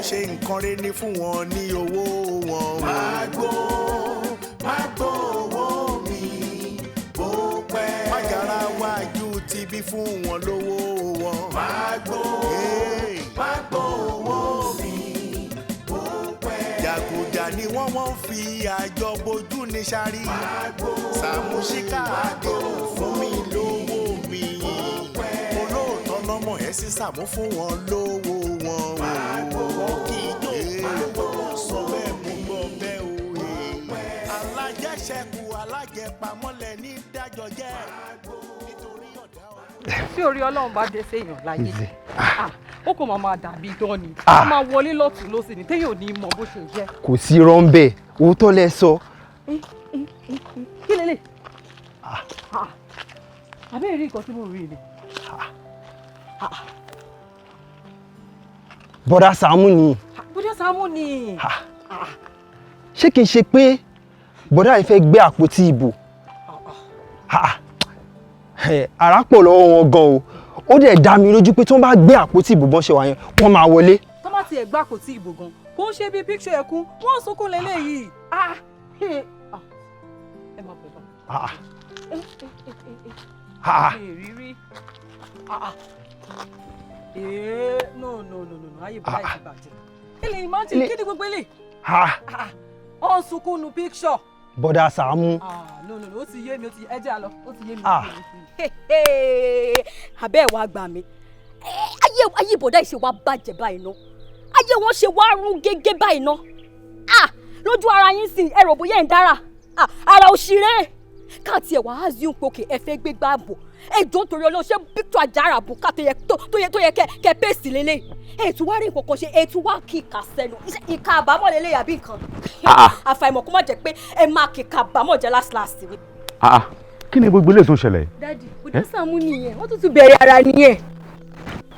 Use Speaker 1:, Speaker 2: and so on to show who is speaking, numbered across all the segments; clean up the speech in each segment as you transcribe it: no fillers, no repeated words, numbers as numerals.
Speaker 1: ṣe nǹkan rẹ̀ ní fún wọn ní owó wọn.
Speaker 2: Má gbó owó mi bó pẹ́.
Speaker 1: Má yára wájú ti bí fún wọn lówó wọn.
Speaker 2: Má gbó owó mi bó pẹ́.
Speaker 1: Jàgùjà ni wọ́n fi àjọ bojú ní sáré. Sàámú Ṣíkà Adé fún mi lówó mi. Olóòótọ́ lọ́mọ ẹ̀ sí Sàámú fún wọn lówó wọn. Wọ́n kì í jó sọ bẹ́ẹ̀ mú gbọ́ bẹ́ẹ̀ o. Alájẹṣẹ́kù alájẹpamọ́lẹ̀ ní dájọ́ jẹ́ nítorí ọ̀dá ọ̀rọ̀.
Speaker 3: Tí orí Ọlọ́run bá dé séèyàn láyé ó kò máa dàbí dán ni ó máa wọlé lọ́tún lọ́sìn ní téèyàn ò ní mọ bó ṣe jẹ́.
Speaker 4: Kò sí rọ́ńbẹ́ òótọ́ lẹ sọ.
Speaker 3: Kí lélẹ̀? Àbẹ́ rí nǹkan tí mo rí ni.
Speaker 4: Bọ́dá Sàámú ni.
Speaker 3: Bọ́dá Sàámú ni.
Speaker 4: Ṣé kìí ṣe pé bọ́dá yìí fẹ́ gbé àpótí ìbò? Ara pọ̀ lọ́wọ́ wọn gan o. Ó dẹ̀ dá mi lójú pé tí wọ́n bá gbé àpótí ìbò bọ́n ṣe wà yẹn wọ́n máa wọlé.
Speaker 3: Tó bá tiẹ̀ gbá àpótí ìbò gan kò ń ṣe bí píkṣọ ẹ̀kún wọ́n sunkún lélẹ́yìí. Ẹ máa bẹ̀ bá. Ìrírí. No, ayé bọ́lá yìí bàjẹ́. Ilé imagine kí ni gbogbo ilé? Ó sunkún nu píkṣọ.
Speaker 4: Bọ́dá Sàámú.
Speaker 3: No, ó ti yé mi, ẹ jẹ́ àlọ́, ó ti yé mi.
Speaker 5: Abẹ́ ẹ̀ wá gbà mí. Ayé bọ̀dá ìṣe wa bàjẹ́ báyìí ná. Ayé wọn ṣe wá rún gẹ́gẹ́ báyìí ná. Lójú ara yín sì ẹ̀rọ bóyá ẹ̀ ń dára. Ara òṣèré. Káàtì ẹ̀ wá azíùn pòkè ẹ fẹ́ gbé gbàgbọ́. Ẹjọ́ torí Ọlọ́run ṣé Victor Ajara bùkà tó yẹ kẹ́ pèsè lélẹ̀. Ètò wá rí nǹkan kan ṣe ètò wá kí ìkà sẹ́nu. Ìkà àbámọ̀ lélẹ̀ yàbí nǹkan. Àfàìmọ̀ kó má jẹ́ pé ẹ máa kí ìkà àbámọ̀ jẹ́ last ni.
Speaker 6: Kí ni gbogbo ilé tó ń ṣẹlẹ̀?
Speaker 5: Dádì, Bọ́dá Sàámú nìyẹn, wọ́n tún bẹ̀rẹ̀ ara nìyẹn.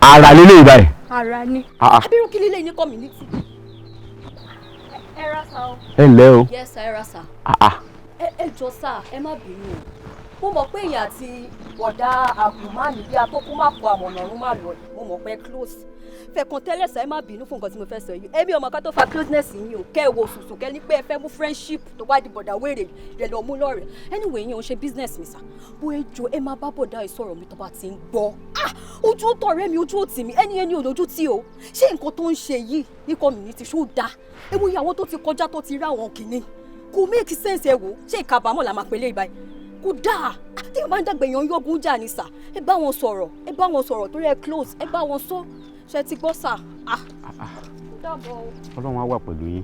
Speaker 6: Ara lélẹ̀ ìbáyìí.
Speaker 5: Ara ni. Abirun kí lílé ní community. Ẹ ra sa o.
Speaker 6: Ẹ ǹlẹ́ o.
Speaker 5: Yes, ẹ ra sa. Ẹ jọ sá, ẹ má bínú o. Mo mọ̀ pé èèyàn àti bọ̀dá àbùmánì bí atókù má kó àmọ̀nà ọ̀run má lọ. Mo mọ̀ pé close. Fẹ̀kàn tẹ́lẹ̀ sá ẹ má bínú fún nǹkan tí mo fẹ́ sọ yìí. Ẹbí ọmọ ká tó fa closeness yín o. Kẹ́ ẹ wo sùsù kẹ́ ní pé ẹ fẹ́ mú friendship tó wá di bọ̀dá wèrè rẹ̀ lọ mú lọ́rẹ̀. Anyway yín ò ń ṣe business mi sá. Bó ẹ jọ ẹ máa bá bọ̀dá ìsọ̀rọ̀ mi tó bá ti ń gbọ́. Ojú ó tọ̀rẹ́ mi ojú ó tì mí ẹni olójú tí o. Ṣé nǹkan tó ń ṣe yìí ní community ṣó dáa? Ewu ìyàwó tó ti kọjá tó ti rí àwọn kìíní. Kò make sense ẹ wò. Ṣé ìkàbámọ̀ la máa pèlè ìbáyìí? Kò dáa. Tí ẹ bá ń dàgbà èèyàn yọ̀gùn jà ní sà. Ẹ bá wọn sọ̀rọ̀ torí ẹ close. Ẹ bá wọn sọ. Ṣé ti gbọ́ sà?
Speaker 6: Ọlọ́run á wà pẹ̀lú yín.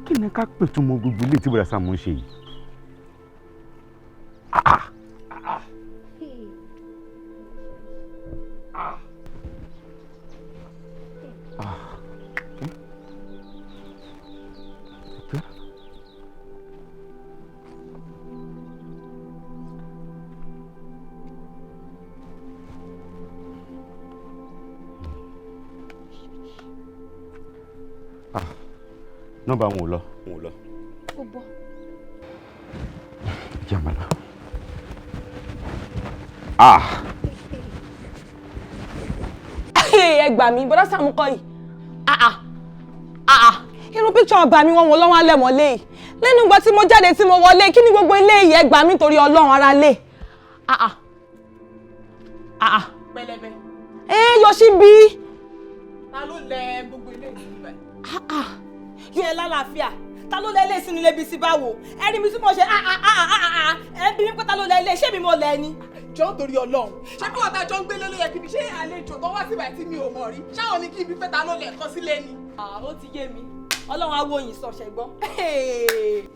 Speaker 6: Kí ni ká pè tún mọ gbogbo ilé tí Bọ́dá Sàámú ń ṣe yìí? Nọ́mbà wọn ò lọ.
Speaker 5: Ó bọ́.
Speaker 6: Jamala.
Speaker 7: Ẹ gbà mí, Bọ́dá Sàámú kọ́ yìí. Irú píkṣọ̀ ọba mi wọ́n lọ́wọ́ alẹ́ mọ́lé yìí. Lẹ́nu ìgbà tí mo jáde tí mo wọlé, kí ni gbogbo ilé yìí ẹ gbà mí torí Ọlọ́run ara lé.
Speaker 3: Pẹlẹbẹ.
Speaker 7: Yọ̀ṣí bí.
Speaker 3: Ta ló lẹ gbogbo ilé ìlú báyìí?
Speaker 5: Yóò ẹ lálàáfíà. Ta ló lẹ ilé sínú ilé bí sí báwo? Ẹ rí mi tí mo ṣe ẹ bí mi pé ta ló lẹ ilé ṣé mi mo lẹ ni?
Speaker 3: Jọ́ torí Ọlọ́run. Ṣé bí wọ́n ta jọ ń gbé lólóyè kí ni ṣé àlejò tó wá síbẹ̀ tí mi ò mọ̀ rí? Ṣáwọn ní kí ibi pé ta ló lẹ̀ kọ́ sílé ni?
Speaker 5: Ó ti yé mi. Ọlọ́run á wo yín sọ ṣẹ́gbọ́n.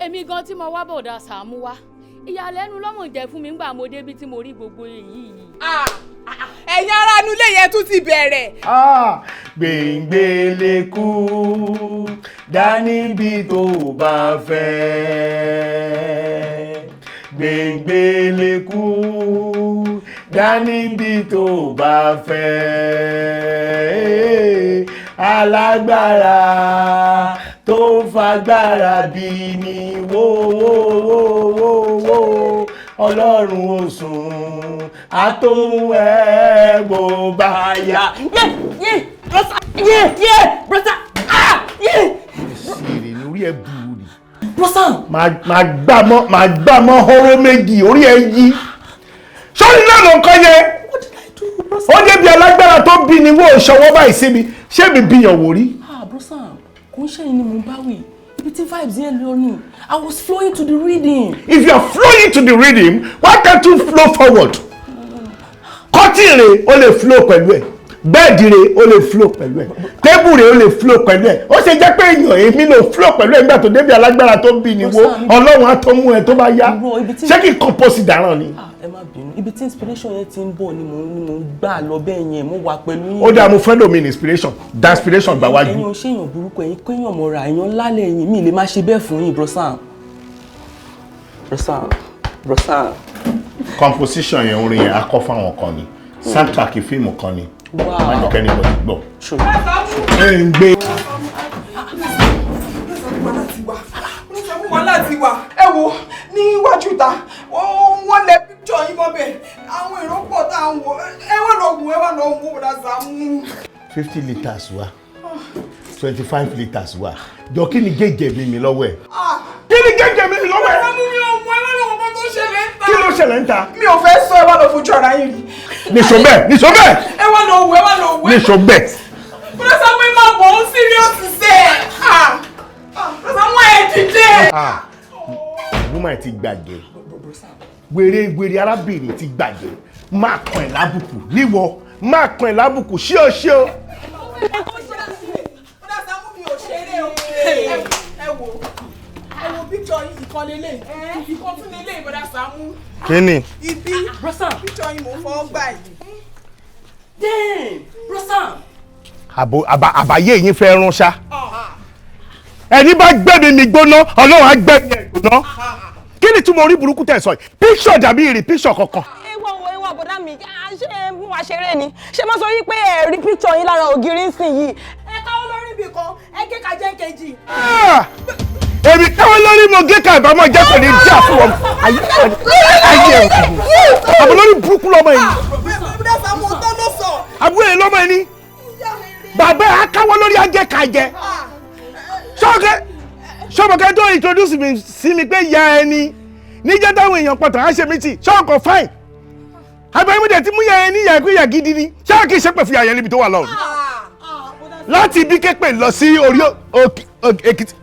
Speaker 8: Èmi gan tí mo wá Bọ́dá Sàámú wá. Ìyàlẹ́nu lọ́mọ jẹ́ fún mi nígbà mo débi tí mo rí gbogbo èyí.
Speaker 3: Ẹ̀yin ará inú ilé yẹn tún ti bẹ̀rẹ̀.
Speaker 2: Gbèǹgbèlè kú dání bí tó bá fẹ́. Gbèǹgbèlè kú dání bí tó bá fẹ́. Alágbára tó fagbára bí ni wó. ọlọ́run ò sùn àtòhun ẹ̀ bó bá yá.
Speaker 7: Brother.
Speaker 2: Sèrè ní orí ẹ̀ burú ni.
Speaker 7: Brother.
Speaker 2: Màá gbà mọ́ hóró méjì orí ẹ̀ yí. Sọ́ni náà ló ń kọ́ yẹn.
Speaker 7: What did I do, brother?
Speaker 2: Ó débi alágbára tó bí ni wọ́n ṣọwọ́ báyìí sí mi. Ṣé mi bíyàn wò rí?
Speaker 7: Brother, kò ń ṣe ni mo bá wí. Ibi tí vibes yẹn lọ ni. I was flowing to the rhythm.
Speaker 2: If you are flowing to the rhythm, why can't you flow forward? Kọ́tìn rẹ̀ ó lè flow pẹ̀lú ẹ̀. Bẹ́ẹ̀dì rẹ̀ ó lè flow pẹ̀lú ẹ̀. Tébù rẹ̀ ó lè flow pẹ̀lú ẹ̀. Ó ṣe jẹ́ pé èèyàn èmi ló flow pẹ̀lú ẹ̀ nígbà tó débi alágbára tó bí ni wo Ọlọ́run á tó mú ẹ tó bá yá. Ṣé kí n compose dáràn ni?
Speaker 7: Ẹ má bínú. Ibi tí inspiration yẹn ti ń bọ̀ ni mo gbà lọ bẹ́ẹ̀ yẹn. Mo wà pẹ̀lú yín.
Speaker 2: Ó dáa mo fẹ́ lómi ní inspiration. Da inspiration gbà wájú.
Speaker 7: Ẹ̀yin ò ṣe èèyàn burúkú ẹ̀yin kéèyàn mọ̀ra èèyàn lálẹ́ ẹ̀yin mi lè má ṣe bẹ́ẹ̀ fún yín brother.
Speaker 2: Composition yẹn orin yẹn akọ fáwọn kan ni. Soundtrack fíìmù kan ni. Má jẹ́ kẹ́ni bọ̀ ti gbọ́. Ẹ ń gbé.
Speaker 9: Wàhálà ti wà. Ẹ wo níwájú ta wọ́n lẹ picture yín mọ́bẹ̀ àwọn èrò pọ̀ tá à ń wò ẹ wá lọ wò bọ̀dá Sàámú.
Speaker 2: 50 litres wá 25 litres wá jọ kí ni gẹ́gẹ́ mi lọ́wọ́ ẹ̀. Kí ni gẹ́gẹ́ mi lọ́wọ́ ẹ̀.
Speaker 9: Sàámú mi ò mọ ẹ wá lọ wò bó tó ṣẹlẹ̀ ń ta.
Speaker 2: Kí ló ṣẹlẹ̀ ń ta.
Speaker 9: Mi ò fẹ́ sọ ẹ wá lọ fojú ara yín rí.
Speaker 2: Níṣó bẹ́ẹ̀.
Speaker 9: Ẹ wá lọ wò.
Speaker 2: Níṣó bẹ́ẹ̀.
Speaker 9: Bọ̀dá Sàámú ẹ máa bọ̀ ó serious sẹ́ Bọ̀dá Sàámú ẹ dìde.
Speaker 2: Woman ti gbàgbé. Wèrè arábìnrin ti gbàgbé. Má kàn ẹ́ lábùkù níwọ má kàn ẹ́ lábùkù ṣíò.
Speaker 9: Bọ̀dá Sàámú mi ò ṣeré o. Ẹ wo picture yìí ìkan lélẹ̀ ìkan tún lélẹ̀ Bọ̀dá Sàámú.
Speaker 2: Kí ni?
Speaker 9: Ibi picture yìí mò ń fọwọ́ gbà yìí.
Speaker 7: Damn, brother.
Speaker 2: Àbáyé yín fẹ́ rún ṣá. Ẹni bá gbẹ̀mí mi gbóná Ọlọ́run á gbẹ̀mí ẹ̀ gbóná. Kí ni túmọ̀ orí burúkú tẹ̀ sọ yìí? Píṣọ̀ dàbí ìrì píṣọ̀ kankan.
Speaker 7: Ewa bọ̀dá mi, ṣé mú wa ṣeré ni? Ṣé máa sọ wípé ẹ rí píkṣọ̀ yín lára ògiri ń sìn yìí?
Speaker 9: Ẹ káwọ́ lórí ibì kan, ẹ gé ka jẹ́ kejì.
Speaker 2: Èmi káwọ́ lórí mo gé ka ìbámọ̀ jẹ́ kò ní jà fún wọn. Ayé ẹ̀ àbọ̀ lórí burúkú lọ́mọ yìí.
Speaker 9: Bọ̀dá Sàámú tó ló sọ.
Speaker 2: Àbúrò yẹn lọ́mọ yìí ni. Bàbá ẹ̀ á káwọ́ lórí ajẹ́ ka jẹ. Ṣọ́bọ̀kẹ́ tó introduce mi sí mi pé ya ẹni níjẹ́ táwọn èèyàn pọ̀tàn á ṣe mí tì ṣọ́ọ̀kọ̀ fine. Àbẹ̀yìnmúdẹ̀ tí mú ya ẹni yà kú yà gidi ni ṣáà kì í ṣe pè fún yàyẹn níbi tó wà lọ́rùn. Láti ibi képe lọ sí orí Èkìtì.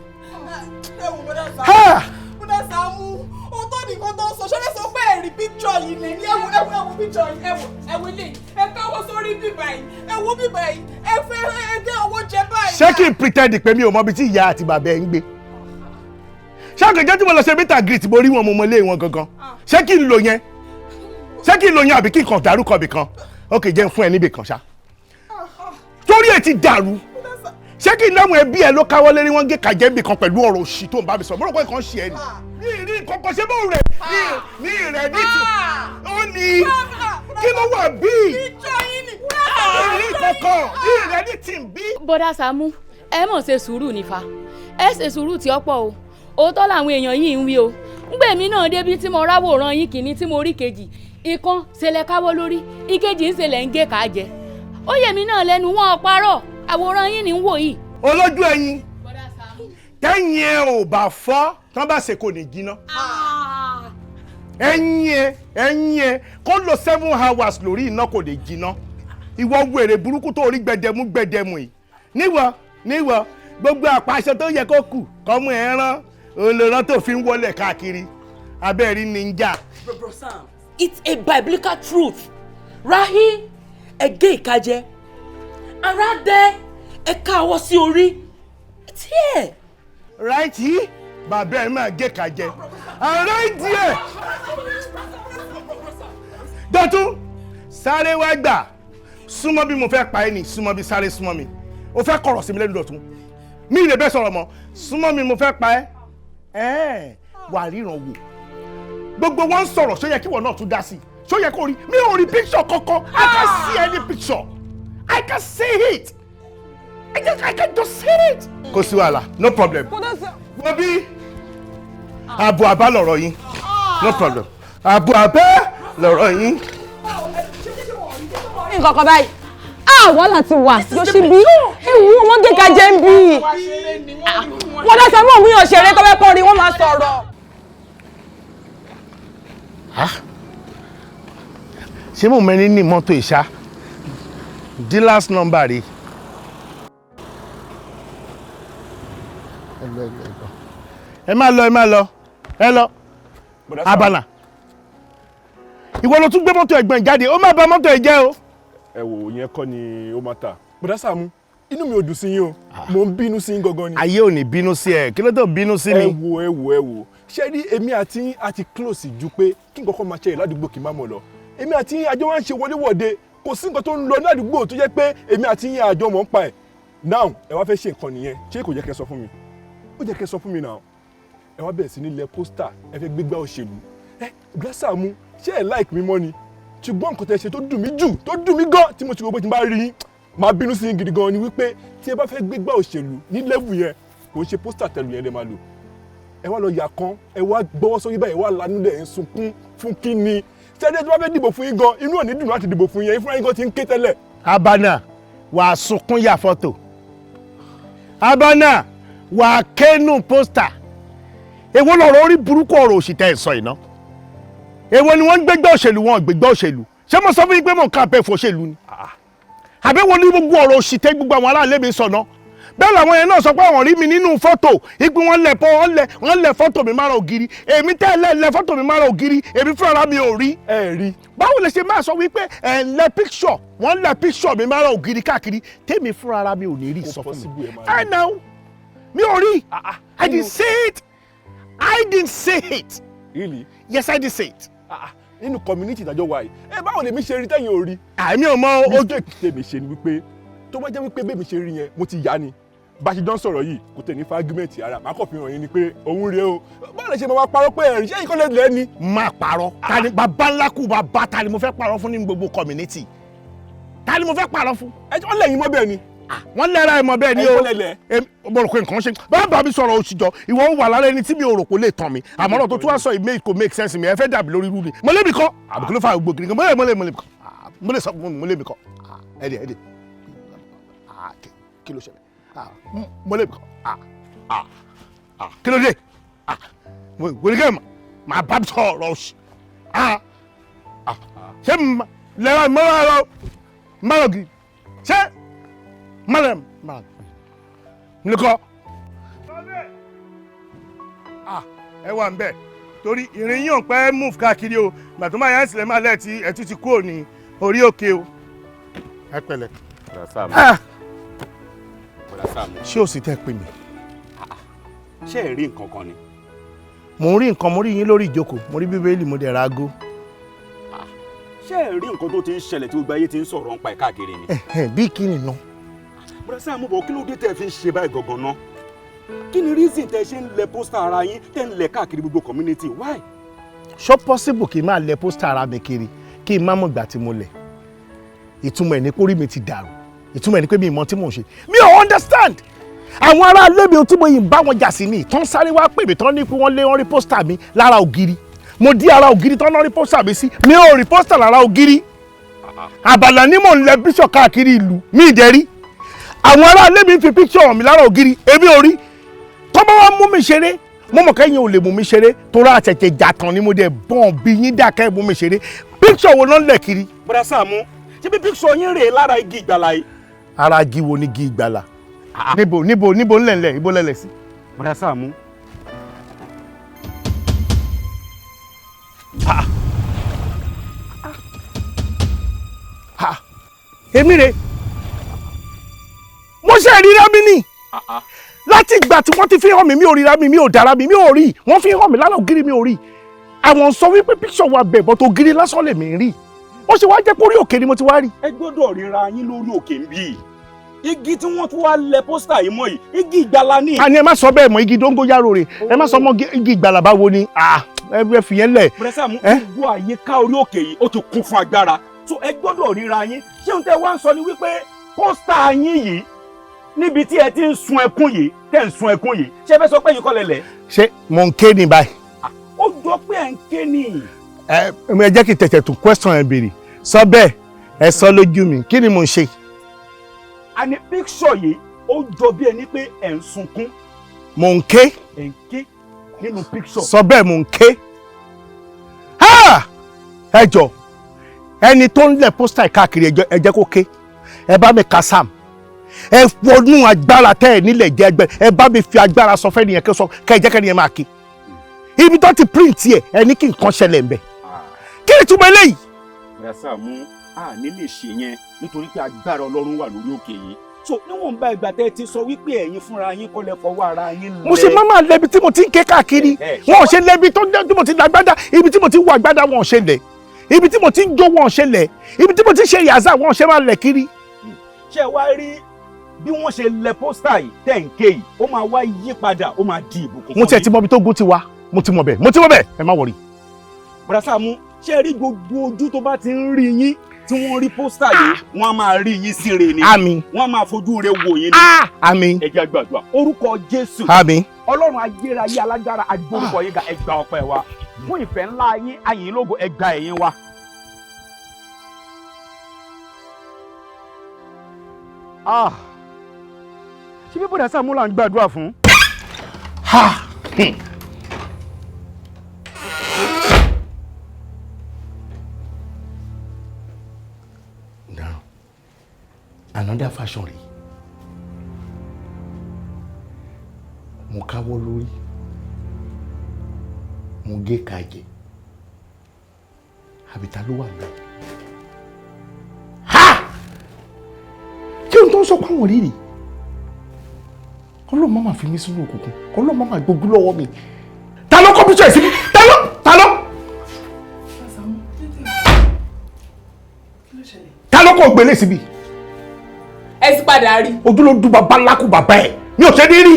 Speaker 9: Bọ̀dá Sàámú o tó nìkan tó sọ ṣẹlẹ̀ sọ pé ẹ̀rí picture yìí ni ẹ̀wù picture yìí ẹ̀wù ilé ẹ káwọ́ sórí bíbá yìí ẹ̀wù bíbá yìí ẹ fẹ́ ẹgbẹ́ owó jẹ báyìí.
Speaker 2: Ṣé kí n pretend pé mi ò mọ ibi tí ìyá àti bàbá ẹ ń gbé? Ṣé àgbẹ̀jẹ́ tí mo lọ ṣe meet and greet mo rí wọn mo mọ ilé wọn gangan? Ṣé kí n lò yẹn? Àbí kí n kàn dárúkọ ibì kan? Ok jẹ́ n fún ẹ níbì kan ṣá. Torí ẹ ti dàrú. Ṣé kí n dáhùn ẹbí ẹ ló káwọ́ lérí wọn gé kàjẹ́ ibì kan pẹ̀lú ọ̀rọ̀ òṣì tó ń bá mi sọ? Mo rò pé kàn ṣe ẹ ni. Ní kọ̀kọ̀ ṣe bó rẹ̀ ní rẹ̀ ní ti. Ó ní kí ló wà bí? Ní kọ̀kọ̀ ní rẹ̀ ní ti bí.
Speaker 8: Bọ́dá Sàámú ẹ mọ̀ ṣe sùúrù nífa ẹ ṣe sùúrù tí ó pọ̀ o òótọ́ làwọn èèyàn yìí ń wí o ngbèmí náà débi tí mo ráwòrán yín kìíní tí mo rí kejì ìkan ṣẹlẹ̀ káwọ́ lórí ìkejì ń ṣẹlẹ̀ ń gé ká jẹ ó yẹ mí náà lẹ́nu wọn parọ́ àwòrán yín ní ń wò yìí.
Speaker 2: Olójú ẹyin tẹ́yìn ẹ ò bá fọ́ tán bá ṣe kò ní jiná. ẹyin ẹ kó lò 7 hours lórí iná kò lè jiná. Ìwọ wèrè burúkú tó rí gbẹdẹmú yìí níwọ gbogbo àpàṣẹ tó yẹ kó kù kọ́mú ẹ rán olùrán tó fi ń wọlé káàkiri abẹ́rí ninja.
Speaker 7: It's a biblical truth. Rahi ẹgẹ́ ìkajẹ ara dẹ ẹ̀ka àwọ̀ sí orí. It's here.
Speaker 2: Right here bàbá ẹ máa gé kajẹ right here. Dọ̀tún sáré wá gbà súnmọ́ bí mo fẹ́ pa ẹ́ ní súnmọ́ bí sáré súnmọ́ mi o fẹ́ kọ̀rọ̀ sí mi lẹ́nu Dọ̀tún mi ì lè bẹ́ sọ̀rọ̀ mọ́ súnmọ́ mi mo fẹ́ pa ẹ́ wà ríran wò gbogbo wọn ń sọ̀rọ̀ ṣó yẹ kí wọ́n náà tún dá sí ṣó yẹ kó rí mi ò rí picture kankan I can see any picture I can see it I can just see it. Kò sí wàhálà no problem. Wọ́n bí àbọ̀ àbá lọ̀rọ̀ yín no problem àbò abẹ́ lọ̀rọ̀ yín.
Speaker 10: nǹkan kan báyìí wàhálà ti wà yóò bí ewu ọmọ gíga jẹ́ ń bí wọ́n dá sẹ́mọ̀ òun yàn ṣeré tó fẹ́ kọ́ rí wọ́n máa sọ̀rọ̀.
Speaker 2: ṣé mo mẹ́ni ní mọ́tò ìṣá dealers number rí. ẹ má lọ abala ìwọ ló tún gbé mọ́tò ẹ̀gbọ́n jáde ó má bà mọ́tò ẹ̀ jẹ́ o.
Speaker 11: ẹ wò yẹn kọ́ ni ó máa ta bùdá Sàámú inú mi ò dùn sí yín o mo ń bínú sí yín gangan ni.
Speaker 2: ayé ò ní bínú sí ẹ kí ló tó bínú sí mi.
Speaker 11: ẹ wò ṣé rí èmi àti yín àti close ju pé kí nǹkan kan máa ṣẹlẹ̀ ládùúgbò kí n má mọ̀ lọ èmi àti yín àjọ máa ń ṣe wọléwọ̀de kò sí nǹkan tó ń lọ ní àdúgbò tó jẹ́ pé èmi àti yín àjọ mọ̀ ń pa ẹ̀ now ẹ wá fẹ́ ṣe nǹkan nìyẹn ṣé kò jẹ́ kẹ́ sọ fún mi ó jẹ́ kẹ́ sọ fún mi now ẹ wá bẹ̀rẹ̀ sí ní lẹ pósítà ẹ fẹ́ gbégbá òṣèlú bùdá Sàámú ṣé ẹ like mi mọ́ ni ṣùgbọ́n nǹkan tẹ́ ṣe tó dùn mí gan tí mo ti rò pé tí n bá rí yín máa bínú sí yín gidi gan ni wípé tí ẹ bá fẹ́ gbégbá òṣèlú ní level yẹn kò ń ṣe pósítà tẹ̀lù yẹn lè máa lò ẹ wá lọ yà kan ẹ wá gbọ́wọ́ sórí báyìí ẹ wá lanú lẹ̀ ń sunkún fún kí ni ṣẹ́ni tí wọ́n fẹ́ dìbò fún yín gan inú ò ní dùn láti dìbò fún yín fúnra yín gan ti ń ké tẹ́lẹ̀.
Speaker 2: abana wàá sunkún yà fọ́tò abana wàá kẹ́nu pósítà èwo lọ̀rọ̀ orí burúkú ọ̀rọ̀ òṣìṣẹ́ ìsọ ìná èwo ni wọ́n ń gbégbá òṣèlú wọn gbégbá òṣèlú ṣé mo sọ fún yín pé mo ń kàn pé fòṣèlú ni àbẹ́wò ní gbogbo ọ̀rọ̀ òṣìṣẹ́ gbogbo àwọn aráàlú mi sọ̀nà bẹ́ẹ̀ làwọn yẹn náà sọ pé àwọn rí mi nínú fọ́tò ìpín wọ́n lẹ̀ fọ́tò mi mára ògiri èmi tẹ́lẹ̀ lẹ̀ fọ́tò mi mára ògiri èmi fúnra mi ò rí. ẹ rí. báwo lè ṣe máa sọ wípé ẹ̀ ń lẹ̀ píkṣọ̀ wọ́n lẹ̀ píkṣọ̀ mi mára ògiri káàkiri tèmi fúnra mi ò ní rí sọ fún mi. ẹ náà mi ò rí. I didn't say it. I didn't say it.
Speaker 11: Really?
Speaker 2: Yes, I did say it.
Speaker 11: Nínú community ìdájọ́ wa yìí ẹ báwo lèmi ṣe rí tẹ́yìn orí.
Speaker 2: àmì ò mọ ojú.
Speaker 11: mistake tèmi ṣe ni wípé tó bá jẹ́ wípé bẹ́ẹ̀ mi ṣe rí yẹn mo ti yá ni bá a ṣe jọ ń sọ̀rọ̀ yìí kò tẹ̀ ní fa argument ara màá kàn fi hàn yín ni pé òun rèé o báwo lè ṣe máa parọ́ pé ẹ̀rí ṣé ìkọ́lẹ̀ lẹ́ ni.
Speaker 2: máa parọ́ ta ni bàbá ńlá kù bàbá ta ni mo fẹ́ parọ́ fún ní gbogbo community ta ni mo fẹ́ parọ́ fún.
Speaker 11: ẹ jọ lẹ́yìn mọ́ bẹ́ẹ̀ ni.
Speaker 2: wọ́n lẹ́ra ẹ̀ mọ́ bẹ́ẹ̀ ni o mo rò pé nǹkan ṣe bàbá mi sọ̀rọ̀ òṣìjọ ìwọ ń wà lára ẹni tí mi ò rò kó lè tàn mí àmọ́ ọ̀rọ̀ tó tún wá sọ ìmé kò make sense mi ẹ fẹ́ dàbí lórí irú ni mo lè mi kọ́ àbùkù ló fa gbogbo kiri kan mo lè sọ mo lè mi kọ́ ẹ̀dẹ̀ kí ló ṣẹlẹ̀ mo lè mi kọ́ kí ló dé wòlíì kẹ́ máa bá mi sọ ọ̀rọ̀ òṣì ṣé lẹ́ra mọ́ra gidi ṣé madam nìkọ. ẹ wà ń bẹ̀ torí ìrìn yín ò pẹ́ move káàkiri o gbà tó máa yá sílẹ̀ máa lẹ́ẹ̀ tí ẹ tún ti kúrò ní orí òkè o. ẹ pẹ̀lẹ́. ṣé o sì tẹ́ pè mí.
Speaker 12: ṣé ẹ rí nǹkan kan ni.
Speaker 2: mo ń rí nǹkan mo rí yín lórí ìjókòó mo rí bíbélì mo dẹ̀ ra aago.
Speaker 12: ṣé ẹ rí nǹkan tó ti ń ṣẹlẹ̀ tí gbogbo ayé ti ń sọ̀rọ̀ ń pa ẹ̀ káàkiri ni.
Speaker 2: bí kí ni náà.
Speaker 12: bùrọ̀ Sàámú bọ̀ kí ló dé tẹ́ ẹ fi ń ṣe báyìí gangan náà kí ni reason tẹ́ ẹ ṣe ń lẹ pósítà ara yín tẹ́ ń lẹ káàkiri gbogbo community why.
Speaker 2: ṣó possible kí n máa lẹ pósítà ara mi kiri kí n má mọ̀ ìgbà tí mo lẹ̀ ìtumọ̀ ẹ̀ ní kórìí mi ti dàrú ìtumọ̀ ẹ̀ ní pé mi ìmọ̀ tí mò ń ṣe mi ò understand àwọn ará ilé mi tí mo yìí ń bá wọn jà sí ni tán sáré wá pè mí tán ní pé wọ́n rí pósítà mi lára ògiri mo di ara ògiri tán náà rí pósítà mi sí mi ò rí pósítà lára ògiri àbàlà ni mò ń lẹ bíṣọ̀ káàkiri ìlú mi ìdẹ́rí àwọn ará ilé mi fi píṣọ̀ mi lára ògiri èmi ò rí tó bá wá mú mi ṣeré mo mọ̀ kẹ́yìn ò lè mú mi ṣeré torí àtẹ̀tẹ̀ jàtàn ni mo dẹ̀ bọ́n bí yín dákẹ́ mú mi ṣeré píṣọ̀ wo náà lẹ̀ kiri.
Speaker 12: bùrọ̀ Sàámú ṣé bí píṣọ̀ yín rèé lára igi ìgbàlà yìí.
Speaker 2: ara igi wo ni igi ìgbàlà níbo ńlẹ̀ńlẹ̀ ibo lẹ̀lẹ̀ sí.
Speaker 12: bùrọ̀ Sàámú.
Speaker 2: èmi rè mo ṣe ríra mi ni láti ìgbà tí wọ́n ti fi hàn mí mi ò ríra mi ò dára mi ò rí wọ́n fi hàn mí lára ògiri mi ò rí àwọn sọ wípé píṣọ̀ wa bẹ̀ bọ́ tó gírí lásán lè mí rí ó ṣe wá jẹ́ pé orí òkè ni mo ti wá rí.
Speaker 12: ẹ gbọ́dọ̀ ríra yín lórí òkè ń bí igi tí wọ́n tún wá lẹ pósítà yìí mọ́ yìí igi ìgbàlà ni.
Speaker 2: àní ẹ má sọ bẹ́ẹ̀ mọ́ igi dóngóyárò rè ẹ má sọ mọ́ igi ìgbàlà báwo ni ẹ fi yẹn lẹ̀.
Speaker 12: bùrọ̀ Sàámú gbogbo àyíká orí òkè yìí ó ti kún fún agbára so ẹ gbọ́dọ̀ ríra yín ṣé ohun tẹ́ wá ń sọ ni wípé pósítà yín yìí níbi tí ẹ ti ń sun ẹkún yìí tẹ́ ń sun ẹkún yìí ṣé ẹ fẹ́ sọ pé yín kọ́ lẹ̀lẹ̀.
Speaker 2: ṣé mo ń ké ní báyìí.
Speaker 12: ó jọ pé ẹ̀ ń ké ní.
Speaker 2: ẹ jẹ́ kí tẹ̀tẹ̀ tún question ẹ béèrè sọ bẹ́ẹ̀ ẹ sọ lójú mi kí ni mo ń ṣe.
Speaker 12: a ní picture yìí ó jọ bí ẹni pé ẹ̀ ń sunkún.
Speaker 2: mò ń ké.
Speaker 12: ẹ̀ ń ké nínú picture.
Speaker 2: sọ bẹ́ẹ̀ mò ń ké. ẹ jọ ẹni tó ń lẹ̀ pósítà káàkiri ẹ jẹ́ kó ké ẹ bá mi ka Sam ẹ wọnú agbára tẹ́ ẹ nílẹ̀ jẹ́ ẹgbẹ́ ẹ bá mi fi agbára sọ fẹ́ nìyẹn kí ẹ jẹ́ kẹ́ni yẹn máa ké ibi tó ti print yẹ ẹ ní kí nǹkan ṣẹlẹ̀ ń bẹ̀ kí ni túmọ̀ eléyìí.
Speaker 12: bùrọ̀dá Sàámú a ní lè ṣe yẹn nítorí pé agbára Ọlọ́run wà lórí òkè yìí so níwọ̀n bá ìgbà tẹ́ ẹ ti sọ wípé ẹ̀yin fúnra yín kọ́ lẹ fọwọ́ ara yín lẹ̀.
Speaker 2: mo ṣe máa lẹ́bi tí mo ti ń ké káàkiri wọn ò ṣe lẹ́bi tó mo ti lágbádá ibi tí mo ti wọ àgbádá wọn ò ṣe lẹ̀ ibi tí mo ti ń jó wọn ò ṣe lẹ̀ ibi tí mo ti ṣe yàzá wọn ò ṣe máa lẹ̀ kiri.
Speaker 12: ṣé ẹ wá rí bí wọ́n ṣe lẹ pósítà yìí tẹ̀ ń ké yìí ó máa wá yí padà ó máa di ìbùkún fún mi.
Speaker 2: mo tiẹ̀ ti mọ ibi tó gún ti wá mo ti mọ bẹ́ẹ̀ ẹ má wọrí.
Speaker 12: bùrọ̀dá Sàámú ṣé ẹ rí gbogbo ojú tó bá ti ń rí yín tí wọ́n rí pósítà yìí wọ́n á máa rí yín sí re ni.
Speaker 2: àmín.
Speaker 12: wọ́n á máa fojú re wò yín ni.
Speaker 2: àmín.
Speaker 12: ẹ jẹ́ gbàdúrà orúkọ Jésù.
Speaker 2: àmín.
Speaker 12: Ọlọ́run ayérayé alágbára agbórúkọ yín ga ẹ gba ọpẹ́ wa fún ìfẹ́ ńlá yín ayìn lógo ẹ gba ẹ̀yìn wa. ṣé bí bùrọ̀dá Sàámú là ń gbàdúrà fún.
Speaker 2: Now, another fashion rèé mo káwọ́ lórí mo gé kajẹ àbíta ló wà lọ. kí n tó ń sọ pé àwọn rírì Ọlọ́run má máa fi mí sínú òkùnkùn Ọlọ́run má máa gbógun lọ́wọ́ mi. Ta ló kọ́ píṣọ̀ ìsinmi? Ta ló? Ta ló kọ́ gbélé síbi?
Speaker 9: ẹ ti padà rí.
Speaker 2: ojúlódú bàbá lákù bàbá ẹ̀ mi ò ṣe ní rí.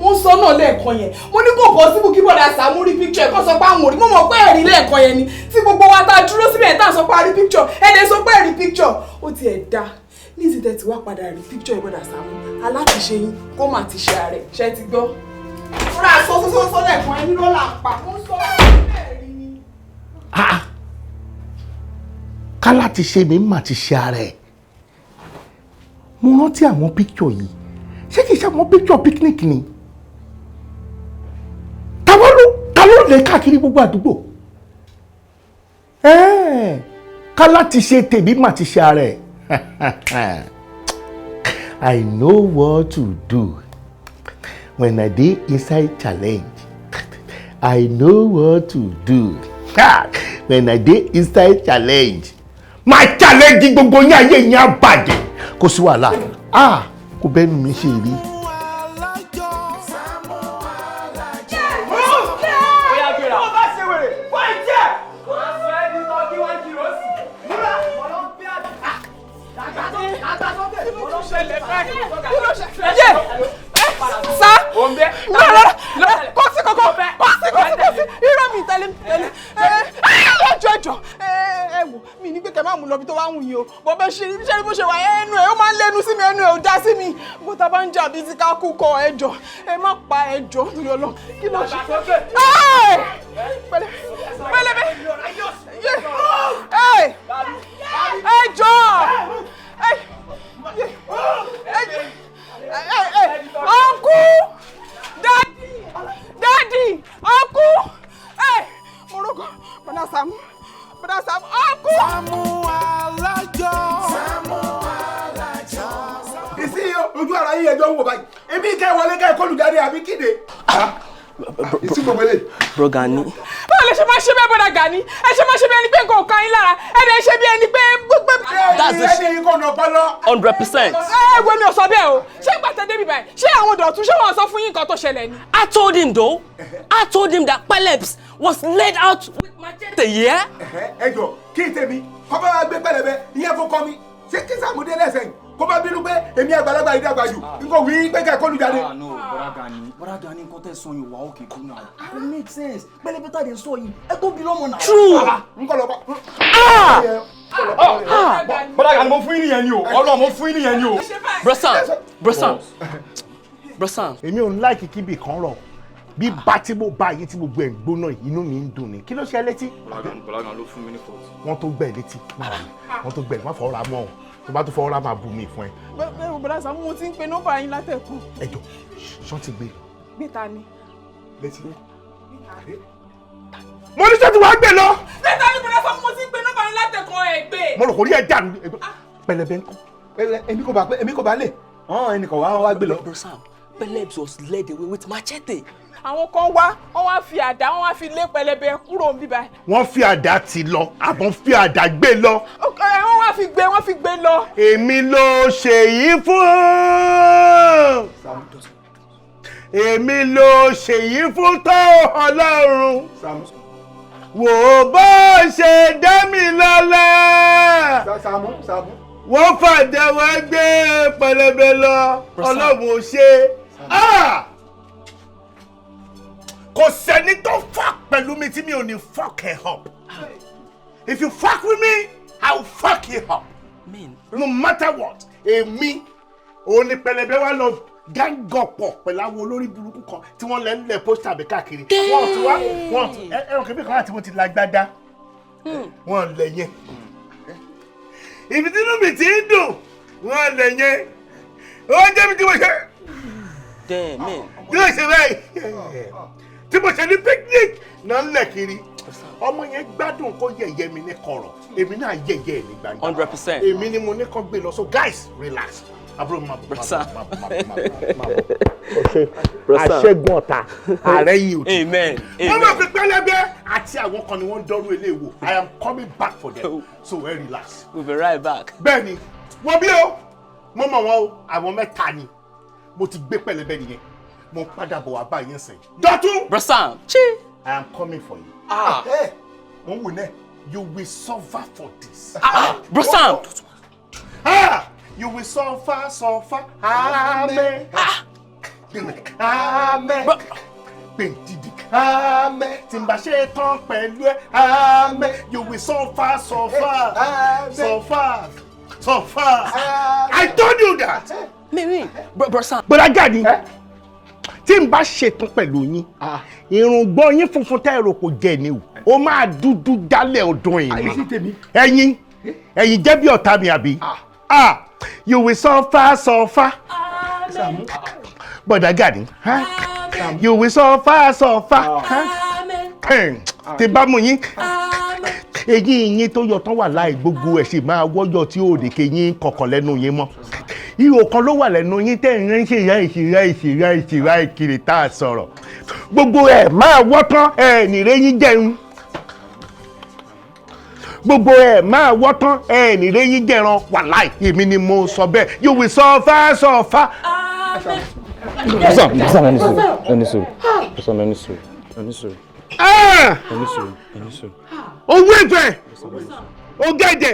Speaker 9: wọ́n sọ náà lẹ́ẹ̀kan yẹn mo ní kò possible kí bọ̀dà Sàámú rí picture ẹ̀ kó sọ pé àwọn ò rí mo mọ̀ pé ẹ̀rí lẹ́ẹ̀kan yẹn ni tí gbogbo wa ta dúró síbẹ̀ tá à sọ pé a rí picture ẹ̀ lè sọ pé ẹ̀rí picture ó ti ẹ̀ dá ní ìsìtẹ́ tí wá padà rí picture ẹ̀ bọ̀dà Sàámú aláṣìṣe yín kó má ti ṣe ààrẹ ṣe ti gbọ́. fúnra sọ lẹ́ẹ̀kan ẹni ló là ń pa mo sọ bẹ́ẹ̀ rí ni.
Speaker 2: ká láti ṣe mi má ti ṣe ara ẹ̀ mo rántí àwọn picture yìí ṣé kìí ṣe àwọn picture picnic ni ta ló lè káàkiri gbogbo àdúgbò ká láti ṣe tèmi má ti ṣe ara ẹ̀. I know what to do when I dey inside challenge. I know what to do when I dey inside challenge. My challenge gbogbo yín ayé yín á bàjẹ́ kò sí wàhálà kò bẹ́ẹ̀ nu mi ṣe rí.
Speaker 9: mi ní pé kẹ́ máa mú lọ bí tó wá wùn yìí o bọ́ bẹ́ ṣe iṣẹ́ bó ṣe wà ẹnu ẹ̀ ó máa ń lẹ́nu sí mi ẹnu ẹ̀ ò já sí mi bó ta bá ń jà bí ti ká kú kọ ẹjọ́ ẹ má pa ẹjọ́ torí Ọlọ́run kí ló ṣe. pẹ̀lẹ́pẹ̀lẹ́ ẹjọ́ ọkú dádì ọkú moroko bọ́dà Sàámú ọkú.
Speaker 1: Saamu Alajo.
Speaker 13: ìsí ojú ara yín ẹjọ́ ń wò báyìí ebi kẹ́ wọlé kẹ́ kọlùjáde àbí kíde. ìsí gbogbo eléyìí.
Speaker 7: Bro Gani.
Speaker 9: báwo lè ṣe máa ṣe bẹ́ẹ̀ bọ́dà Gani ẹ ṣe máa ṣe bí ẹni pé nǹkan ò kan yín lára ẹ dẹ̀ ṣe bí ẹni pé gbogbo.
Speaker 7: That's the shit.
Speaker 13: ẹni kò nà ọpọlọ.
Speaker 7: 100%.
Speaker 9: ẹ wo mi ò sọ bẹ́ẹ̀ o ṣé gbàtẹ́ débi báyìí ṣé àwọn dọ̀tún ṣé wọ́n sọ fún yín nǹkan tó ṣẹlẹ̀ ni.
Speaker 7: I told him though. I told him that Peleps was laid out with machete, yeah?
Speaker 13: ẹ jọ kí n tèmi kọ́ bá wa gbé pẹlẹbẹ ìyẹn fún kọ́ mi ṣé kí Sàámúdé lẹ́sẹ̀ yìí kó bá bínú pé èmi àgbàlagbà yìí dàgbà jù nǹkan wí pé kẹ́ kọlùjáde.
Speaker 14: no Bọ́dà Gani nǹkan tẹ́ sọ yìí wà ókè kú náà. It makes sense pẹlẹbẹ tá a dé sọ yìí ẹ tó bí lọ́mọ náà.
Speaker 7: True.
Speaker 13: nǹkan lọ bá.
Speaker 14: Bọ́dà Gani mo fún yín nìyẹn ni o Ọlọ́run mo fún yín nìyẹn ni o.
Speaker 7: Bro Sam.
Speaker 2: èmi ò ń láìkí kíbi kan rọ̀ bí bá tí mo bá yín tí gbogbo ẹ̀ ń gbóná inú mi ń dùn ni kí ló ṣe létí.
Speaker 14: Bọ̀lágan ló fún mi ní fọ́ọ̀tì.
Speaker 2: wọ́n tó gbẹ̀ létí wọ́n tó gbẹ̀ má fọwọ́ ra mọ́ ọ tó bá tó fọwọ́ ra máa bù mí fún ẹ.
Speaker 9: bẹ́ẹ̀ bọ̀dá Sàámú mo ti ń pe nọ́mbà yín látẹ̀kùn.
Speaker 2: ẹ jọ ṣọ́ ti gbé.
Speaker 9: gbé ta ni.
Speaker 2: létí. mo ní sọ́tù wàá gbé lọ.
Speaker 9: gbé ta ni bọ̀dá Sàámú mo ti ń pe nọ́mbà yín látẹ̀kùn ẹ̀ gbé.
Speaker 2: mo rò kò rí ẹ dànù pẹlẹbẹ ńkọ́.
Speaker 13: èmi kò bá lè. ẹnì kan wá gbé lọ.
Speaker 7: Bro Sam, Pelebs was led away with machete.
Speaker 9: àwọn kan wá wọ́n wá fi àdá wọ́n wá fi lé pẹlẹbẹ kúrò níbí báyìí.
Speaker 2: wọ́n fi àdá ti lọ àbọ̀n fi àdá gbé lọ.
Speaker 9: wọ́n wá fi gbé lọ.
Speaker 2: èmi ló ṣèyí fún. èmi ló ṣèyí fún tó Ọlọ́run. wò bó ṣe dá mi lọ́lá. wọ́n fàdé wá gbé pẹlẹbẹ lọ Ọlọ́run ò ṣe. kò sẹ́ni tó fuck pẹ̀lú mi tí mi ò ní fuck her up. If you fuck with me, I will fuck you up. No matter what. Èmi òun ni pẹlẹbẹ wa lọ gángọ̀pọ̀ pẹ̀lú àwọn olórí burúkú kan tí wọ́n lẹ́ ń lẹ̀ pósítà bẹ́ẹ̀ káàkiri. Wọ́n ti wá ẹ̀rọ kébí kan láti wọ́n ti lágbádá. Wọ́n lẹ̀ yẹn. Ibi tí inú mi ti ń dùn, wọ́n lẹ̀ yẹn. Ó jẹ́ mi tí mo ṣe. Tí mo ṣe báyìí. Tí mo ṣe ní picnic náà ń lẹ̀ kiri. Ọmọ yẹn gbádùn kó yẹ̀yẹ́ mi ní kọ̀rọ̀. Èmi náà yẹ̀yẹ́ ẹ̀ ní gbangba.
Speaker 7: 100%.
Speaker 2: Èmi ni mo ní kó gbé lọ. So guys, relax. Àbúrò má bọ̀. Aṣẹ́gun ọ̀tá, ààrẹ yìí ò tí.
Speaker 7: Amen.
Speaker 2: Wọ́n mọ̀ pé pẹlẹbẹ àti àwọn kan ni wọ́n ń dọ́rú eléwo. I am coming back for them. So relax.
Speaker 7: We'll be right back.
Speaker 2: Bẹ́ẹ̀ni, wọ́n bí o, mo mọ̀ wọ́n o, àwọn mẹ́ta ni. Mo ti gbé pẹlẹbẹ nìyẹn. Mo padà bọ̀ wá báyìí sìn. Dọ̀tún.
Speaker 7: Bro Sam.
Speaker 2: I am coming for you. Mo wù nẹ́, you will suffer for this.
Speaker 7: Bro Sam.
Speaker 2: You will suffer. Amen. Amen. Bendidi. Amen. Tí n bá ṣe tán pẹ̀lú ẹ. Amen. You will suffer. I told you that.
Speaker 7: Me. Bro Sam.
Speaker 2: Bọ́lá Gani. Tí n bá ṣetán pẹ̀lú yín, irùngbọ̀n yín funfun tẹ́ ẹ̀rọ kò jẹ́ ni o. Ó máa dúdú dálẹ̀ ọdún yìí. Ẹ̀yin jẹ́ bí ọ̀tá mi àbí? You will suffer. Bọ́lá Gani. You will suffer. Tí bá mú yín. Eyín yín tó yọ tán wà láì gbogbo ẹ̀ sì máa wọ́yọ̀ tí ó dèké yín kọ̀ọ̀kan lẹ́nu yín mọ́. Ihò kan ló wà lẹ́nu yín tẹ́ ń ìṣìrá ìkiri tá a sọ̀rọ̀. Gbogbo ẹ̀ máa wọ́ tán ẹ̀ nìrè yín jẹun. Gbogbo ẹ̀ máa wọ́ tán ẹ̀ nìrè yín jẹran wàláì èmi ni mo sọ bẹ́ẹ̀. You will suffer. Owó ìfẹ́ ògèdè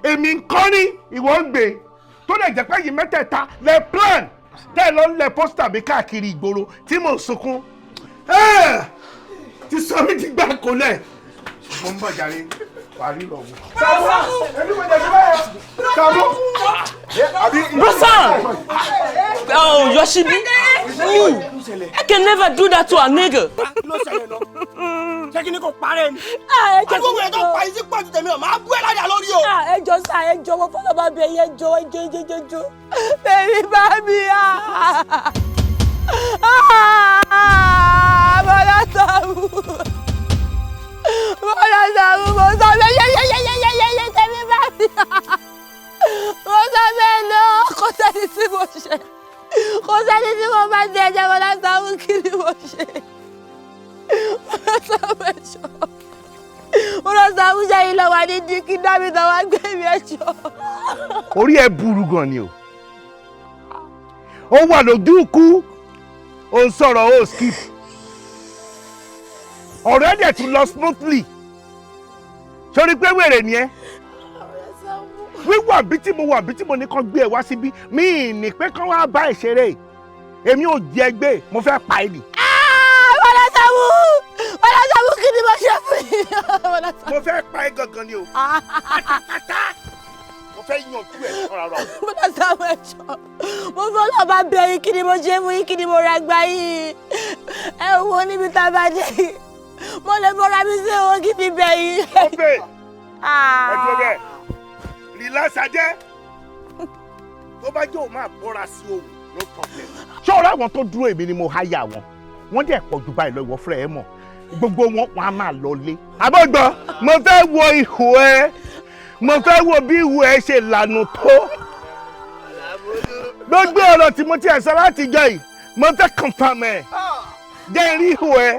Speaker 2: èmi ń kọ́ ní ìwọ ń gbé tó lè jẹ́ pé yìí mẹ́tẹ̀ẹ̀ta lẹ plan tẹ́ lọ lẹ pósítà mi káàkiri ìgboro tí mò ń sunkún ti sọ mí ti gbà kó lẹ̀ mo ń bọ̀ jàre parí lọ.
Speaker 7: Bro Sam. Oh, Yoshibi. I can never do that to a nigga.
Speaker 15: Ṣé kí ni kò parẹ́ ni? Àgbọ̀wé ẹ̀ tó pa ìsí pọ̀ ju tèmi ọ̀ máa bú ẹ̀ lájà lórí o.
Speaker 10: Ẹ jọ̀ọ́ sá, ẹ jọ̀ọ́ fọlọ́ bá bẹ yẹn jọ. Bẹ́ẹ̀ni bá mi Bọ́lá Sàámú mo sọ yẹ́yẹ́yẹ́yẹ́yẹ́ tẹ̀mí bá mi. Mo sọ bẹ́ẹ̀ náà kò sẹ́ni tí mo ṣe. Kò sẹ́ni tí mo bá ti ẹ̀jẹ̀ Bọ́lá Sàámú kí ni mo ṣe. Bọ́lá Sàámú jẹ́ ilé wa ní di kí dábì náà wá gbé mi ẹjọ́.
Speaker 2: Orí ẹ burú gan ni o. Ó wà lójú ikú, ó ń sọ̀rọ̀ ó skip. Ọ̀rọ̀ ẹ̀ dẹ̀ tún lọ smoothly. Sori pé wèrè ni ẹ́. Wíwà bí tí mo ní kàn gbé ẹ wá síbí, mi ní pé kán wá bá ìṣeré. Èmi ò jẹ gbé, mo fẹ́ pa ẹ́ nì.
Speaker 10: Bọ́lá Sàámú kí ni mo ṣe fún yín?
Speaker 2: Mo fẹ́ pa ẹ́ gangan ni o. Pátápátá. Mo fẹ́ yanjú ẹ̀ rárá.
Speaker 10: Bọ́lá Sàámú ẹ̀ṣọ́. Mo fẹ́ lọ bá bẹ yín kí ni mo ṣe fún yín kí ni mo ra gbá yín. wo níbi tá a bá dé yìí mo lè bọ́ra mi sí owó kí fi bẹ̀ yìí.
Speaker 2: ó fè ẹ tó bẹ́ẹ̀ relax ajẹ́ tó bá jẹ́ òun máa bọ́ra sí òun no problem. ṣọ́ọ̀rọ̀ àwọn tó dúró èmi ni mo háyà wọn wọ́n dẹ̀ pọ̀ jù báyìí lọ ìwọ fúnra ẹ mọ̀ gbogbo wọn á máa lọ lé. àbọ̀gbọ́n mo fẹ́ wo ihò ẹ mo fẹ́ wo bí ihò ẹ ṣe lànà tó gbogbo ọ̀rọ̀ tí mo ti ẹ̀ sọ láti jọ yìí mo fẹ́ confirm ẹ̀ jẹ́ rí ihò ẹ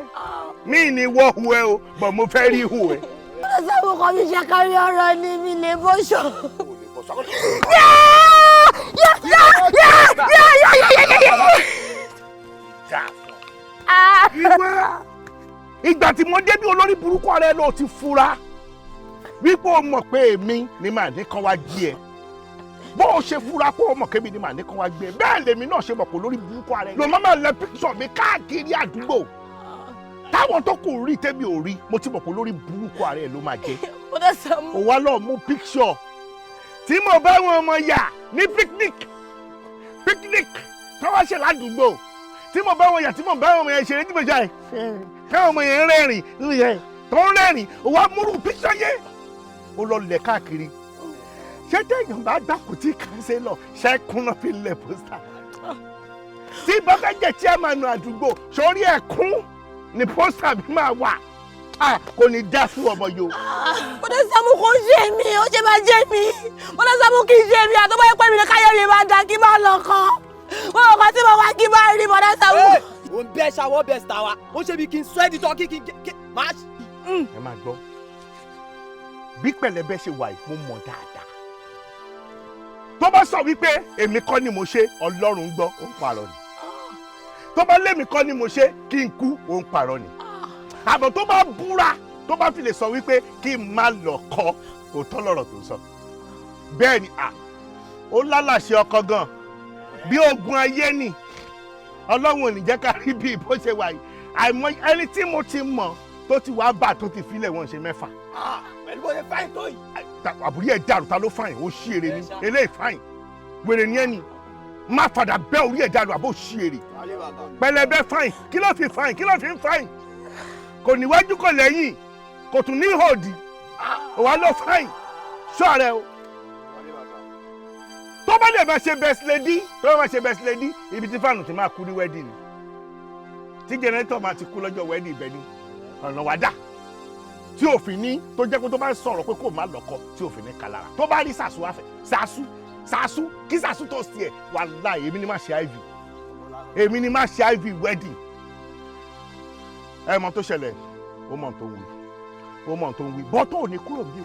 Speaker 2: mí ní wọ́ ihò ẹ o but mo fẹ́ rí ihò ẹ.
Speaker 10: ó sọ fún kọ́ mi ṣe kárí ọ̀rọ̀ ni mi lè bọ́ṣọ.
Speaker 2: ìgbà tí mo débi olórí burúkú rẹ ló ti fura wípé o mọ̀ pé èmi ni màá ní kán wá jí ẹ bó o ṣe fura pé o mọ̀ kébi ni màá ní kán wá gbé ẹ bẹ́ẹ̀ lèmi náà ṣe mọ̀ pé olórí burúkú rẹ ló máa lẹ píṣọ̀ mi káàkiri àdúgbò táwọn tó kù rí tẹ́mi ò rí mo ti mọ̀ pé olórí burúkú rẹ ló máa jẹ o wá lọ mú píṣọ̀ tí mo bá wọn ọmọ yà ní picnic tó wá ṣe ládùúgbò tí mo bá wọn yà tí mo bá wọn yẹn ṣeré tí mo jà ẹ káwọn ọmọ yẹn rẹ́rìn tó ń rẹ́rìn ó wá múrù píṣọ yẹn ó lọ lẹ̀ káàkiri ṣé téèyàn bá dákú tí kàn ṣe lọ ṣẹ́kún náà fi lẹ̀ pósítà tí bọ́fẹ́ jẹ́ chairman àdúgbò sórí ẹ̀kún ni pósítà mi máa wà kò ní dá fún ọmọ yòó.
Speaker 10: bọ́dá Sàámú kò ṣe mí ó ṣe máa jẹ́ mi bọ́dá Sàámú kì í ṣe mí àtọ́gbọ́ yẹn pẹ́ mi ní káyọ̀ mi máa dà kí máa lọ kàn wọ́n ò kàn tí mo wá kí máa rí bọ́dá Sàámú.
Speaker 15: ò ń bẹ́ ṣàwọ́ bẹ́ ṣà wa ó ṣe bí kí n sọ ẹ́ di tọ́ kí máa ṣe.
Speaker 2: ẹ máa gbọ́ bí pẹ̀lẹ́bẹ ṣe wà yìí mo mọ̀ dáadáa tó bá sọ wípé èmi kọ́ ni mo ṣe Ọlọ́run ń gbọ́ ó ń parọ́ ni tó bá lémi kọ́ ni mo ṣe kí n kú ó ń parọ́ ni àbọ̀ tó bá búra tó bá fi lè sọ wípé kí n má lọ kọ́ òótọ́ lọ̀rọ̀ tó sọ bẹ́ẹ̀ ni ó lálàṣẹ ọkọ gan bí ogun ayé ni Ọlọ́run ò ní jẹ́ ká rí bí bó ṣe wà yìí àìmọ̀ ẹni tí mo ti mọ̀ tó ti wá bà tó ti filẹ̀ wọ́n ṣe mẹ́fà.
Speaker 15: pẹ̀lú bó ṣe fáìn tó yìí.
Speaker 2: àbúrí ẹ̀ dàrú ta ló fáìn ó ṣí èrè ni eléyìí fáìn wèrè ni ẹni má padà bẹ́ orí ẹ̀ dàrú àbó ṣí èrè pẹlẹbẹ fáìn kí ló fi fáìn kí ló fi ń fáìn kò níwájú kò lẹ́yìn kò tún ní ìhòòdì òwà ló fáìn ṣọ́ rẹ o tó bá lè máa ṣe best lady tó bá máa ṣe best lady ibi tí fáànù ti máa kú ní wedding tí jẹnẹrétọ̀ máa ti kú lọ́jọ́ wedding ibẹ̀ ni ọ̀nà wá dà tí òfin ní tó jẹ́ pé tó bá ń sọ̀rọ̀ pé kó má lọ́kọ tí òfin ní kalára tó bá rí sàṣù wáfẹ́ sàṣù kí sàṣù tó sí ẹ̀ wàláhì èmi ni máa ṣe iv wedding ẹ mọ tó ṣẹlẹ̀ ó mọ̀ tó ń wí bọ́ tó ní kúrò bí o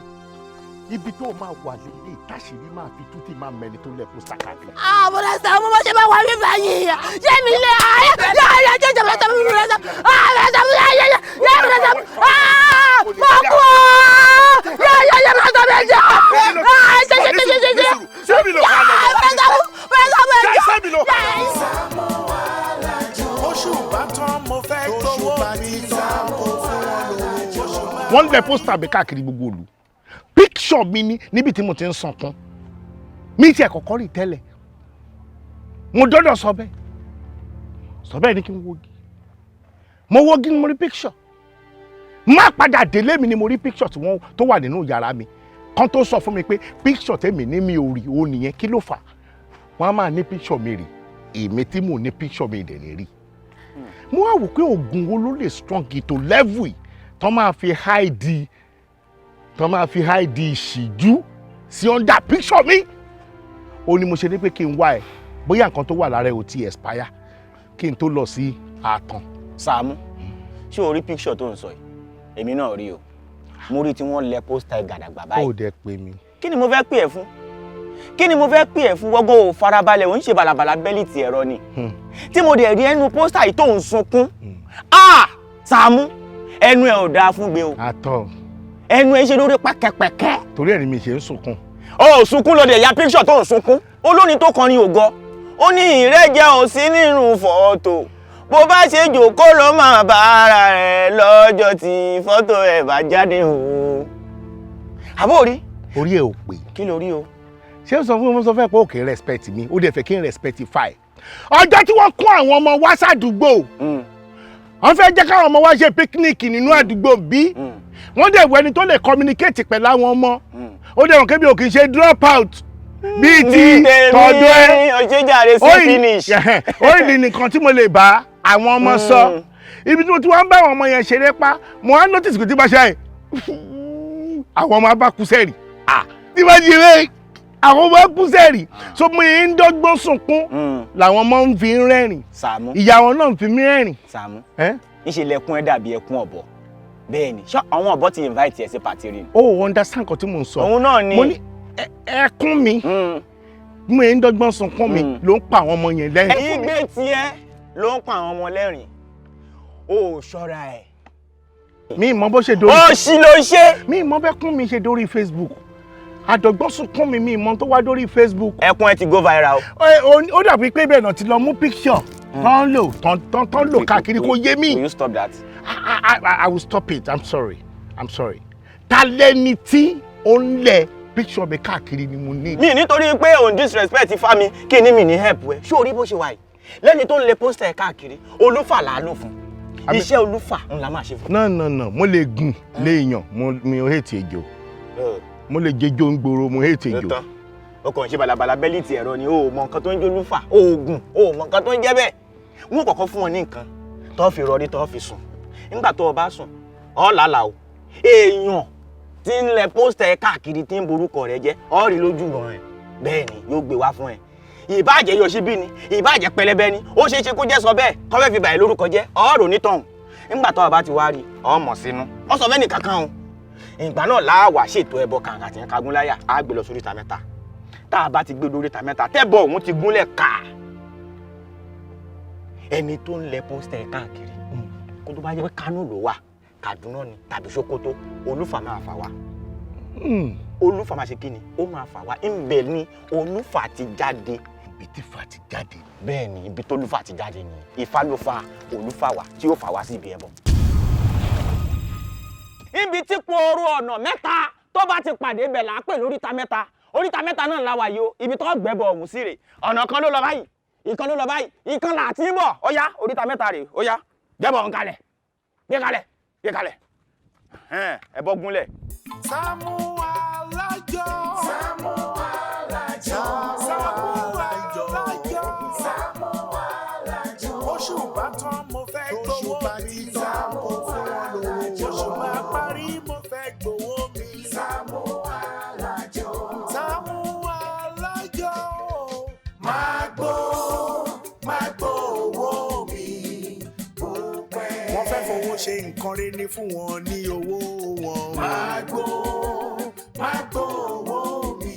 Speaker 2: ibi tó máa wà lélẹ̀ táṣìírí máa fi tútì máa mẹni tó lẹ̀ pósítà káàkiri.
Speaker 10: bọ́dá Sàámú bó ṣe máa wà mí báyìí ṣé mi lé ayé jọjọ bọ́dá Sàámú bọ́dá Sàámú bọ́dá Sàámú yẹ bọ́dá Sàámú mọ̀ kú yẹ bọ́dá Sàámú ẹ̀jẹ̀ ṣe.
Speaker 2: sẹ́mi ló ká lọ
Speaker 10: bọ́dá Sàámú ẹ̀jẹ̀.
Speaker 2: sẹ́mi ló ká lọ.
Speaker 1: oṣù bàtàn mo fẹ́ gbowó mi tán mo fún wọn lówó.
Speaker 2: wọ́n lẹ̀ pósítà mi káàkiri gbogbo ìlú picture mi ni níbi tí mo ti ń sọkún mi ti ẹ̀kọ́kọ́ rí tẹ́lẹ̀ mo dọ́dọ̀ sọ bẹ́ẹ̀ ni kí n wogi mo wogi ni mo rí picture má padà délé mi ni mo rí picture tó wà nínú yàrá mi kan tó sọ fún mi pé picture tèmi ní mi ò rí o nìyẹn kí ló fà wọ́n á máa ní picture mi rí èmi tí mo ní picture mi dẹ̀ ní rí mo wá wò pé oògùn wo ló lè strong to level yìí tó máa fi hide ìṣíjú sí under picture mi ó ní mo ṣe ní pé kí n wá ẹ bóyá nǹkan tó wà lára ẹ ò ti expire kí n tó lọ sí àtàn.
Speaker 16: Sàámú ṣé o rí picture tó ń sọ yìí èmi náà rí o mo rí tí wọ́n lẹ pósítà gàdàgbà báyìí.
Speaker 2: ó dẹ pé mi.
Speaker 16: kí ni mo fẹ́ pè ẹ́ fún gbogbo ò farabalẹ̀ ò ń ṣe bàlàbàlà bẹ́líìtì ẹ̀rọ ni tí mo dẹ̀ rí ẹnu pósítà yìí tó ń sunkún Sàámú ẹnu ẹ̀ ò dáa fún gbé o.
Speaker 2: àtọ̀.
Speaker 16: ẹnu ẹ̀ ṣe lórí pẹ́kẹ́pẹ́kẹ́.
Speaker 2: torí ẹ̀ ni mi ṣe ń sunkún.
Speaker 16: ó sunkún lóde ìyá píkṣọ̀ tó ń sunkún olórin tó kọrin ògo ó ní ìrẹ́jẹ ò sí nínú fọ́tò bó bá ṣe jòkó ló máa bá ara rẹ̀ lọ́jọ́ tí fọ́tò ẹ̀ bá jáde o. àbó rí.
Speaker 2: orí ẹ ò pé.
Speaker 16: kí ló rí o.
Speaker 2: ṣé o sọ fún mi sọ fẹ́ pé ó kì í respect mi ó dẹ̀ fẹ́ kí n respect fine. ọjọ́ tí wọ́n kó àwọn ọmọ wá sádùúgbò wọ́n fẹ́ jẹ́ káwọn ọmọ wa ṣe picnic nínú àdúgbò bí wọ́n dẹ̀ wọ ẹni tó lè communicate pẹ̀lú àwọn ọmọ ó dẹ̀ wọ́n kébi ò kì í ṣe drop out bíi ti tọ́dọ̀ ẹ ó ìlì nìkan tí mo lè bá àwọn ọmọ sọ ibi tí mo ti wá ń bá àwọn ọmọ yẹn ṣeré pa mo wá notice kò tí bá ṣe àyè àwọn ọmọ bá kú sẹ́rì tí bá ṣe rẹ́ àwọn ọmọ kú sẹ́rì so mo yẹn ń dọ́gbọ́n sunkún làwọn ọmọ ń fi rẹ́rìn ìyá wọn náà ń fi mí rẹ́rìn.
Speaker 16: Sàámú ìṣẹ̀lẹ̀ ẹkún ẹ dàbí ẹkún ọ̀bọ bẹ́ẹ̀ ni ṣé àwọn ọ̀bọ ti invite ẹ sí pàtí rí ni.
Speaker 2: ó understand nǹkan tí mò ń sọ.
Speaker 16: òun náà ni
Speaker 2: mo ní ẹkún mi mo yẹn ń dọ́gbọ́n sunkún mi ló ń pa àwọn ọmọ yẹn lẹ́rìn.
Speaker 16: ẹ̀yin gbé tiẹ̀ ló ń pa àwọn ọmọ lẹ́rìn ó ṣọ́ra ẹ̀.
Speaker 2: mi mọ bó ṣe dórí.
Speaker 16: ó ṣì ló ṣe.
Speaker 2: mi mọ bẹ́ẹ̀ kún mi ṣe dórí Facebook àdọ̀gbọ́n sunkún mi mọ tó wá dórí Facebook.
Speaker 16: ẹkún ẹ ti go viral.
Speaker 2: ó dàbí pé bẹ́ẹ̀ náà ti lọ mú picture tán lò káàkiri kò yé mi.
Speaker 16: will you stop that.
Speaker 2: I will stop it. I'm sorry. Ta lẹni tí ó ń lẹ picture mi káàkiri ni mo ní.
Speaker 16: mi nítorí pé òun disrespect ifá mi kí ni mi ní help ẹ ṣé orí bó ṣe wà yìí lẹ́ni tó ń lẹ poster ẹ̀ káàkiri olúfà là á lò fún iṣẹ́ olúfà ń la máa ṣe fún.
Speaker 2: No, mo lè gùn léèyàn mi ò hate ejò mo lè jẹjọ ń gbòòrò mo hate ejò.
Speaker 16: o kàn ṣe balabala bẹ́lí ti ẹ̀rọ ni o mọ nǹkan tó ń jẹ́ olúfà oògùn o mọ nǹkan tó ń jẹ́ bẹ́ẹ̀ wọ́n kọ́kọ́ fún wọn ní nǹkan tó fi rọrí tó fi sùn nígbà tó o bá sùn ọ́ làálàá o èèyàn tí ń lẹ pósítà ẹ káàkiri tí ń borúkọ rẹ jẹ́ ọ́ rí lójú ràn ẹ́ bẹ́ẹ̀ ni yóò gbé wá fún ẹ ìbáàjẹ́ yọ̀ṣíbí ni ìbáàjẹ́ pẹlẹbẹ ni ó ṣeé ṣe kó jẹ́ sọ bẹ́ẹ̀ kọ́ fẹ́ fi bàyẹ̀ lórúkọ jẹ́ ọ́ rò nítọ̀hún nígbà tó o bá ti wá rí ọ mọ̀ sínú ọ sọ fẹ́ni kankan o ìgbà náà láàwà ṣètò ẹbọ kàǹkà tí ń kagún láyà á gbé lọ sórí ìta mẹ́ta tá a bá ti gbé lórí ìta mẹ́ta tẹ́bọ̀ òun ti gúnlẹ̀ ká ẹni tó ń lẹ pósítà ẹ káàkiri kó tó bá jẹ́ pé Kánò ló wà Kaduna ni tàbí Sokoto olúfà máa fà wá olúfà máa ṣe kí ni ó máa fà wá ńbẹ ni olúfà ti jáde
Speaker 2: ibi tí fà ti jáde
Speaker 16: bẹ́ẹ̀ ni ibi tó olúfà ti jáde ni Ifá ló fa olúfà wá tí ó fà wá sí ibi ẹbọ. ibi tí pòórò ọ̀nà mẹ́ta tó bá ti pàdé bẹ̀ là á pè lóríta mẹ́ta náà la wà yìí o ibi tó gbẹ́bọ̀ ọ̀hún sí rè ọ̀nà kan ló lọ báyìí ìkan ló lọ báyìí ìkan là á ti bọ̀ ó yá oríta mẹ́ta rè ó yá gbẹ́bọ̀ ọ̀hún kalẹ̀ gbé kalẹ̀ ẹ bọ́ gúnlẹ̀.
Speaker 1: Saamu Alajo. Saamu Alajo. Saamu Alajo. Saamu Alajo. Oṣù bá tán mo fẹ́ gbowó mi. Saamu Alajo. Oṣù bá parí mo fẹ́ gbowó mi. Saamu Alajo. Saamu Alajo. Máa gbó owó mi. Wọ́n fẹ́ fowó ṣe nǹkan rere ní fún wọn ní owó wọn. Máa gbó owó mi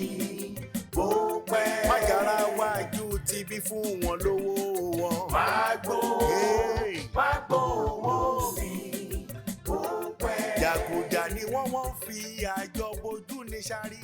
Speaker 1: bó pẹ́. Má yára wájú tibí fún wọn lówó wọn. Máa gbó owó mi bó pẹ́. Jàgùjà ni wọ́n fi àjọ bojú ní sáré.